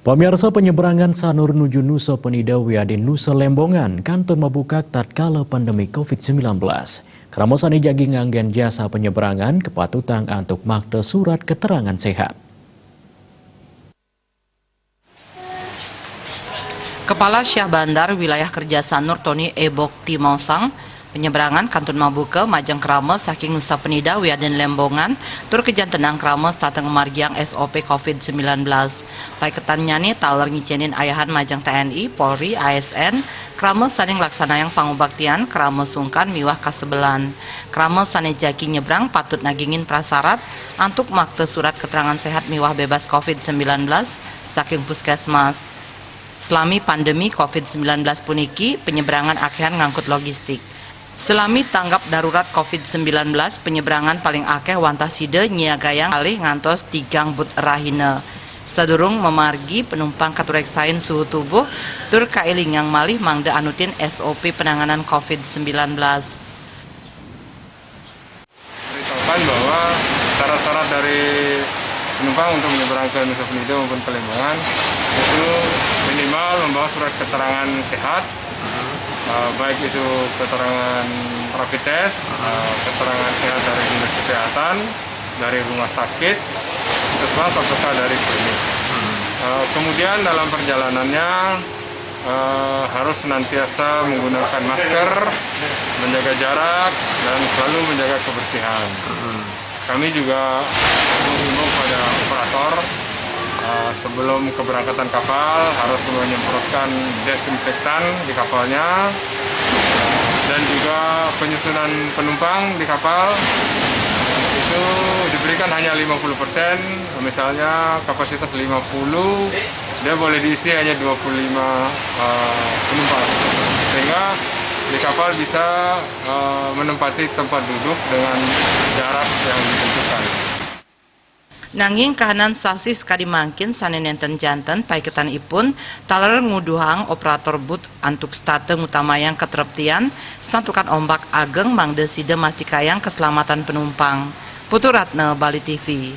Pemirsa, penyeberangan Sanur nuju Nusa Penida Wiadin Nusa Lembongan kantun mabukak tatkala pandemi COVID-19. Keramosan jagi nganggen jasa penyeberangan kepatutan untuk makte surat keterangan sehat. Kepala Syah Bandar Wilayah Kerja Sanur Tony Ebok Timosang penyeberangan kantun mabuke majang krames saking Nusa Penida Wiadin Lembongan tur kejan tenang krames tateng margiang SOP COVID-19. Paiketannya nih taler ngicenin ayahan majang TNI, Polri, ASN krames saning laksanayang pangubaktian krames sungkan miwah kasebelan. Krames sane jaki nyebrang patut nagingin prasarat antuk makte surat keterangan sehat miwah bebas COVID-19 saking puskesmas. Selami pandemi COVID-19 puniki, penyeberangan akehan ngangkut logistik. Selami tanggap darurat COVID-19, penyeberangan paling akeh wantah side nyiagayang alih ngantos tigang but rahina. Sadurung memargi penumpang katureksain suhu tubuh, tur kailing yang malih mangda anutin SOP penanganan COVID-19. Beritahukan bahwa syarat-syarat dari penumpang untuk menyeberang ke Nusa Penida maupun Palembang itu minimal membawa surat keterangan sehat, baik itu keterangan rapid test, keterangan sehat dari dinas kesehatan, dari rumah sakit, puskesmas ataukah dari klinik. Kemudian dalam perjalanannya harus senantiasa menggunakan masker, menjaga jarak, dan selalu menjaga kebersihan. Kami juga mengimbau pada operator sebelum keberangkatan kapal harus menyemprotkan desinfektan di kapalnya, dan juga penyusunan penumpang di kapal itu diberikan hanya 50%, misalnya kapasitas 50, dia boleh diisi hanya 25 penumpang, sehingga di kapal bisa menempati tempat duduk dengan jarak yang ditentukan. Nanging kahanan sasi sekali mangkin sanen enten janten paiketan ipun taler nguduhang operator but antuk stateng utamayang ketereptian santukan ombak ageng mangde side mastikayang keselamatan penumpang. Putu Ratna, Bali TV.